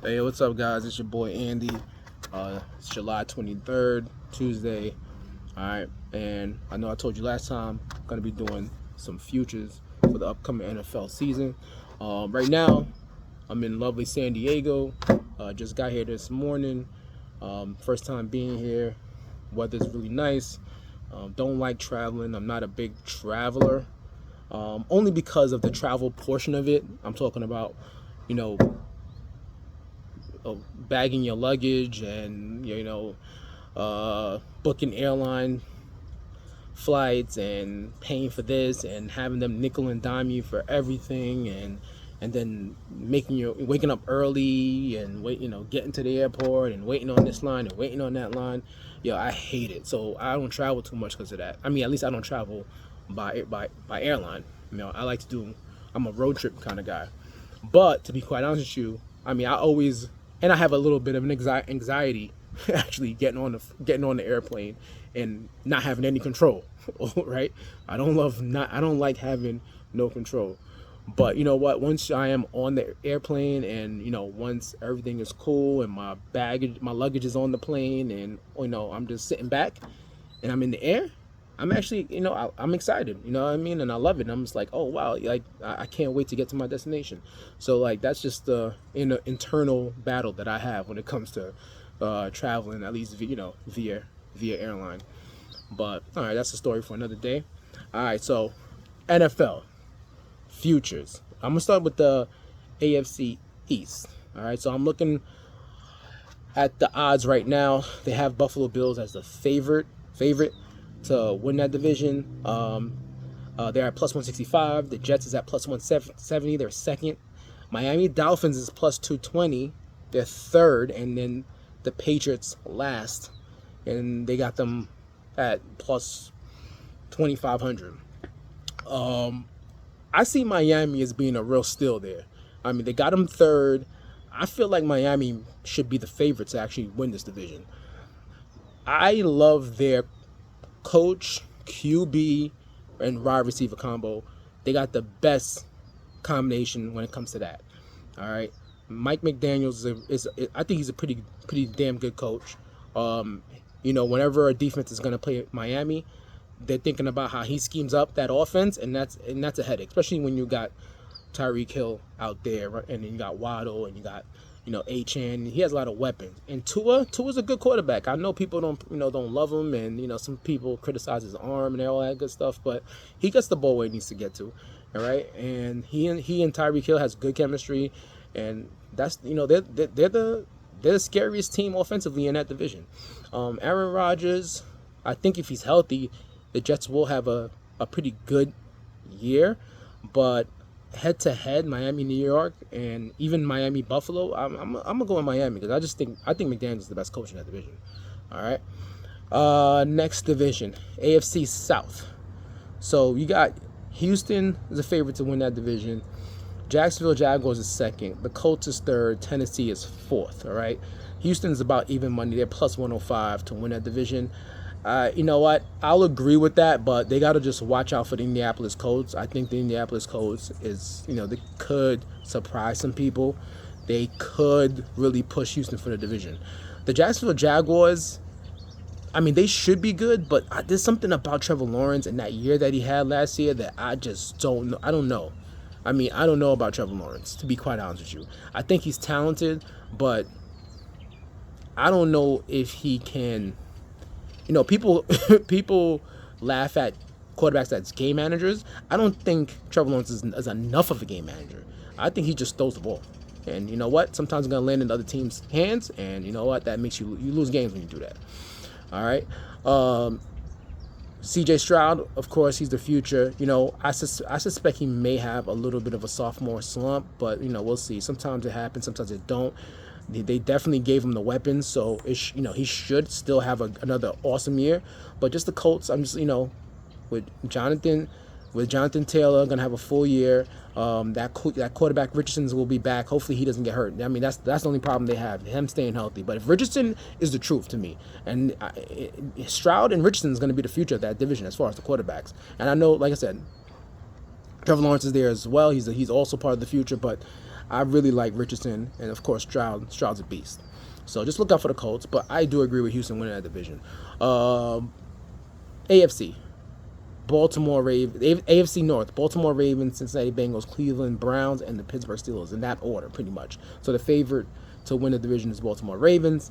Hey, what's up, guys? It's your boy Andy. It's July 23rd, Tuesday. All right, and I know I told you last time I'm gonna be doing some futures for the upcoming NFL season. Right now, I'm in lovely San Diego. Just got here this morning. First time being here. Weather's really nice. Don't like traveling. I'm not a big traveler. Only because of the travel portion of it. I'm talking about, you know, bagging your luggage and booking airline flights and paying for this and having them nickel and dime you for everything, and then waking up early and getting to the airport and waiting on this line and waiting on that line. I hate it. So I don't travel too much because of that. I mean, at least I don't travel by airline. I like to do. I'm a road trip kind of guy. But to be quite honest with you, I mean, I have a little bit of an anxiety actually getting on the airplane and not having any control. Right? I don't like having no control. But you know what? Once I am on the airplane and once everything is cool and my luggage is on the plane, and I'm just sitting back and I'm in the air, I'm actually, I'm excited, you know what I mean? And I love it. And I'm just like, oh, wow, like, I can't wait to get to my destination. So, like, that's just the internal battle that I have when it comes to traveling, at least, via airline. But, all right, that's a story for another day. All right, so NFL futures. I'm going to start with the AFC East. All right, so I'm looking at the odds right now. They have Buffalo Bills as the favorite to win that division. They're at plus 165. The Jets is at plus 170. They're second. Miami Dolphins is plus 220. They're third. And then the Patriots last. And they got them at plus 2,500. I see Miami as being a real steal there. I mean, they got them third. I feel like Miami should be the favorite to actually win this division. I love their coach, QB, and wide receiver combo. They got the best combination when it comes to that. All right, Mike McDaniels I think he's a pretty damn good coach. Whenever a defense is going to play Miami, they're thinking about how he schemes up that offense, and that's a headache, especially when you got Tyreek Hill out there, right? And then you got Waddle, and you got Achane. He has a lot of weapons. And Tua's a good quarterback. I know people don't love him, and some people criticize his arm and all that good stuff, but he gets the ball where he needs to get to. All right, and he and Tyreek Hill has good chemistry, and that's they're the scariest team offensively in that division. Aaron Rodgers, I think if he's healthy, the Jets will have a pretty good year, but head to head, Miami, New York, and even Miami, Buffalo, I'm gonna go with Miami because I think McDaniels is the best coach in that division. All right, next division, AFC South. So you got Houston is a favorite to win that division. Jacksonville Jaguars is second. The Colts is third. Tennessee is fourth. All right, Houston's about even money. They're plus 105 to win that division. You know what? I'll agree with that, but they got to just watch out for the Indianapolis Colts. I think the Indianapolis Colts is, they could surprise some people. They could really push Houston for the division. The Jacksonville Jaguars, I mean, they should be good, but there's something about Trevor Lawrence and that year that he had last year that I just don't know. I don't know. I mean, I don't know about Trevor Lawrence, to be quite honest with you. I think he's talented, but I don't know if he can. People laugh at quarterbacks as game managers. I don't think Trevor Lawrence is enough of a game manager. I think he just throws the ball. And you know what? Sometimes it's going to land in the other team's hands. And you know what? That makes you lose games when you do that. All right. CJ Stroud, of course, he's the future. I suspect he may have a little bit of a sophomore slump. But, we'll see. Sometimes it happens. Sometimes it don't. They definitely gave him the weapons, so he should still have another awesome year. But just the Colts, I'm just with Jonathan Taylor gonna have a full year. That quarterback Richardson will be back. Hopefully he doesn't get hurt. I mean that's the only problem they have, him staying healthy. But if Richardson is the truth to me, and Stroud and Richardson is gonna be the future of that division as far as the quarterbacks. And I know, like I said, Trevor Lawrence is there as well. He's also part of the future, but I really like Richardson, and of course Stroud's a beast. So just look out for the Colts. But I do agree with Houston winning that division. AFC. Baltimore Ravens, AFC North, Baltimore Ravens, Cincinnati Bengals, Cleveland Browns, and the Pittsburgh Steelers in that order, pretty much. So the favorite to win the division is Baltimore Ravens.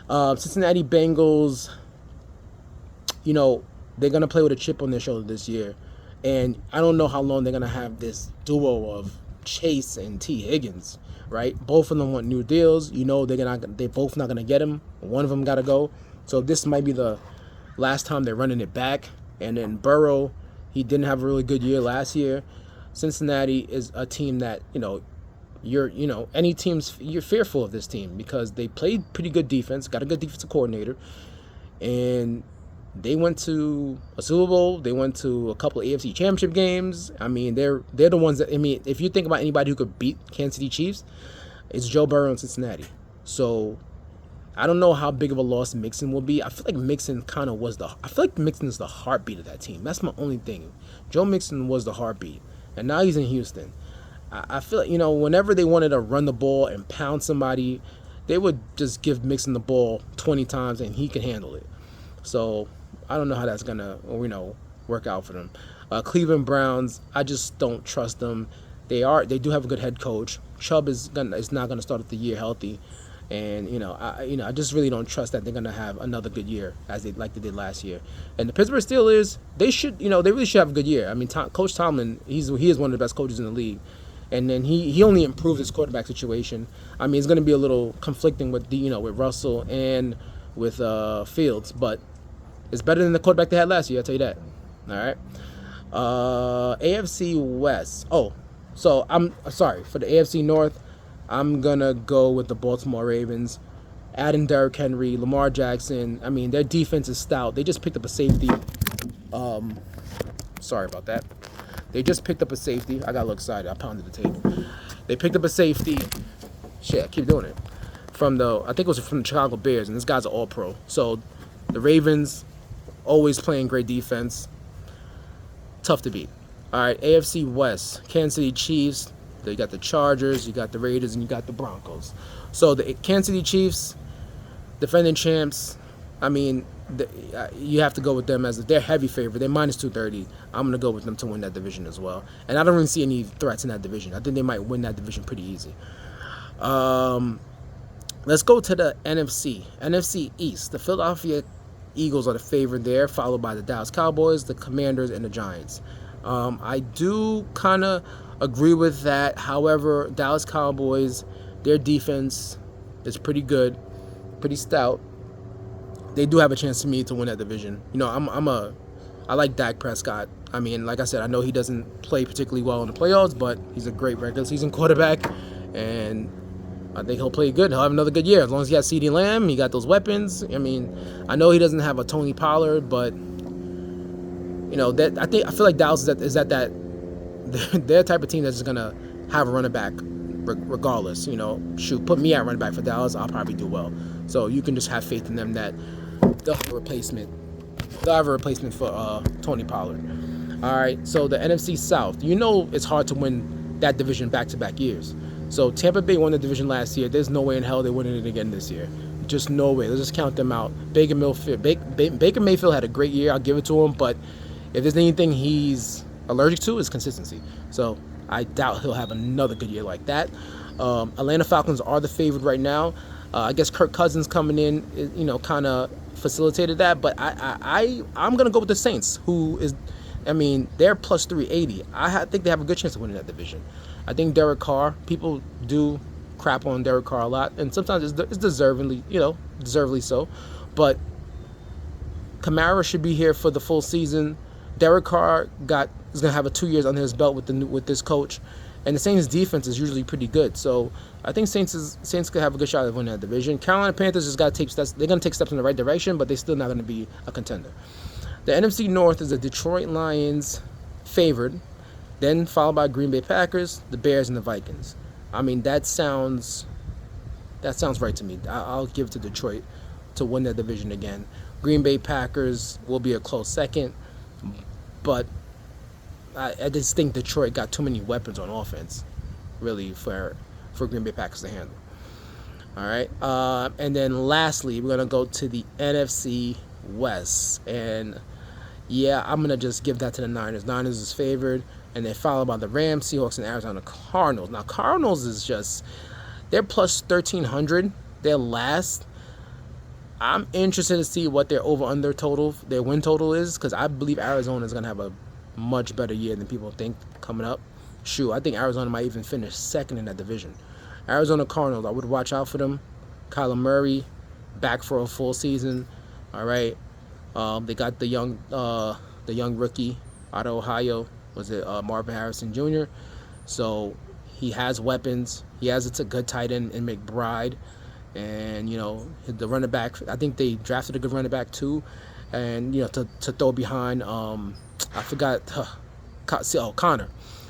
Cincinnati Bengals, they're going to play with a chip on their shoulder this year. And I don't know how long they're going to have this duo of Chase and T. Higgins, right? Both of them want new deals. They're both not going to get them. One of them got to go. So this might be the last time they're running it back. And then Burrow, he didn't have a really good year last year. Cincinnati is a team that, you're fearful of this team because they played pretty good defense, got a good defensive coordinator, and they went to a Super Bowl. They went to a couple of AFC Championship games. I mean, they're the ones that, if you think about anybody who could beat Kansas City Chiefs, it's Joe Burrow and Cincinnati. So I don't know how big of a loss Mixon will be. I feel like Mixon is the heartbeat of that team. That's my only thing. Joe Mixon was the heartbeat, and now he's in Houston. I feel like, whenever they wanted to run the ball and pound somebody, they would just give Mixon the ball 20 times and he can handle it. So I don't know how that's gonna, work out for them. Cleveland Browns, I just don't trust them. They do have a good head coach. Chubb is not gonna start the year healthy. And I just really don't trust that they're gonna have another good year as they did last year. And the Pittsburgh Steelers, they really should have a good year. I mean, Coach Tomlin, he is one of the best coaches in the league, and then he only improved his quarterback situation. I mean, it's gonna be a little conflicting with with Russell and with Fields, but it's better than the quarterback they had last year. I'll tell you that. All right. AFC West. Oh, so I'm sorry for the AFC North. I'm going to go with the Baltimore Ravens. Adding Derrick Henry, Lamar Jackson. I mean, their defense is stout. They just picked up a safety. Sorry about that. They just picked up a safety. I got a little excited. I pounded the table. They picked up a safety. Shit, I keep doing it. I think it was from the Chicago Bears, and this guy's an all-pro. So the Ravens, always playing great defense. Tough to beat. All right, AFC West. Kansas City Chiefs. You got the Chargers, you got the Raiders, and you got the Broncos. So the Kansas City Chiefs, defending champs, I mean, you have to go with them as their heavy favorite. They're minus 230. I'm going to go with them to win that division as well. And I don't really see any threats in that division. I think they might win that division pretty easy. Let's go to the NFC. NFC East. The Philadelphia Eagles are the favorite there, followed by the Dallas Cowboys, the Commanders, and the Giants. I do kind of agree with that. However, Dallas Cowboys, their defense is pretty good, pretty stout. They do have a chance to me to win that division. I like Dak Prescott. I mean, like I said, I know he doesn't play particularly well in the playoffs, but he's a great regular season quarterback, and I think he'll play good. He'll have another good year as long as he got CeeDee Lamb. He got those weapons. I mean, I know he doesn't have a Tony Pollard, but I feel like Dallas is at that. They're the type of team that's just gonna have a running back regardless. Put me at running back for Dallas, I'll probably do well. So you can just have faith in them that they'll have a replacement. They'll have a replacement for Tony Pollard. All right. So the NFC South, it's hard to win that division back-to-back years. So Tampa Bay won the division last year. There's no way in hell they're winning it again this year. Just no way. Let's just count them out. Baker Mayfield had a great year. I'll give it to him. But if there's anything he's allergic to, is consistency. So I doubt he'll have another good year like that. Atlanta Falcons are the favorite right now. I guess Kirk Cousins coming in, kind of facilitated that. But I'm going to go with the Saints, they're plus 380. I think they have a good chance of winning that division. I think Derek Carr, people do crap on Derek Carr a lot, and sometimes it's deservedly so. But Kamara should be here for the full season. Derek Carr is going to have 2 years under his belt with this coach, and the Saints' defense is usually pretty good. So I think Saints could have a good shot at winning that division. Carolina Panthers just got to take steps. They're going to take steps in the right direction, but they're still not going to be a contender. The NFC North is the Detroit Lions favored, then followed by Green Bay Packers, the Bears, and the Vikings. I mean, that sounds right to me. I'll give it to Detroit to win that division again. Green Bay Packers will be a close second, but I just think Detroit got too many weapons on offense. really for Green Bay Packers to handle. All right, and then lastly, we're gonna go to the NFC West, and yeah, I'm gonna just give that to the Niners. Niners is favored, and they're followed by the Rams, Seahawks, and Arizona Cardinals. Now, Cardinals is just they're plus 1,300. They're last. I'm interested to see what their over/under total, their win total is, because I believe Arizona is gonna have a much better year than people think coming up. Shoot, I think Arizona might even finish second in that division. Arizona Cardinals, I would watch out for them. Kyler Murray, back for a full season. All right, they got the young rookie out of Ohio. Was it Marvin Harrison Jr.? So he has weapons. He has a good tight end in McBride, and the running back. I think they drafted a good running back too, and to throw behind. I forgot. Connor.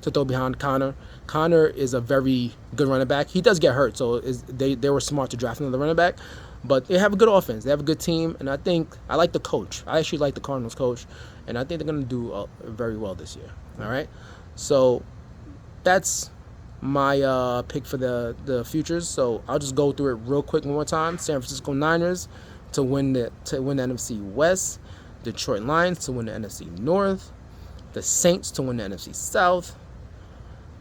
To throw behind Connor. Connor is a very good running back. He does get hurt, so they were smart to draft another running back. But they have a good offense. They have a good team, and I like the coach. I actually like the Cardinals coach, and I think they're going to do very well this year. All right, so that's my pick for the futures. So I'll just go through it real quick one more time. San Francisco Niners to win the NFC West. Detroit Lions to win the NFC North. The Saints to win the NFC South.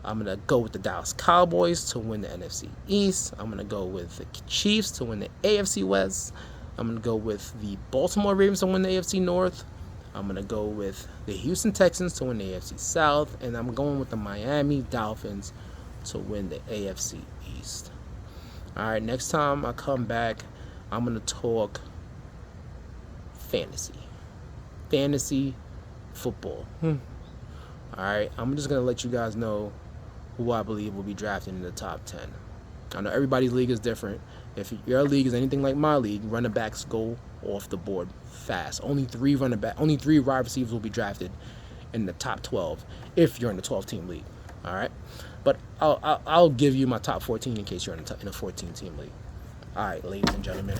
I'm going to go with the Dallas Cowboys to win the NFC East. I'm going to go with the Chiefs to win the AFC West. I'm going to go with the Baltimore Ravens to win the AFC North. I'm going to go with the Houston Texans to win the AFC South. And I'm going with the Miami Dolphins to win the AFC East. All right, next time I come back, I'm going to talk fantasy football. All right, I'm just going to let you guys know who I believe will be drafted in the top 10. I know everybody's league is different. If your league is anything like my league, running backs go off the board fast. Only three wide receivers will be drafted in the top 12 if you're in the 12-team league. All right, but I'll give you my top 14 in case you're in a 14-team league. All right, ladies and gentlemen.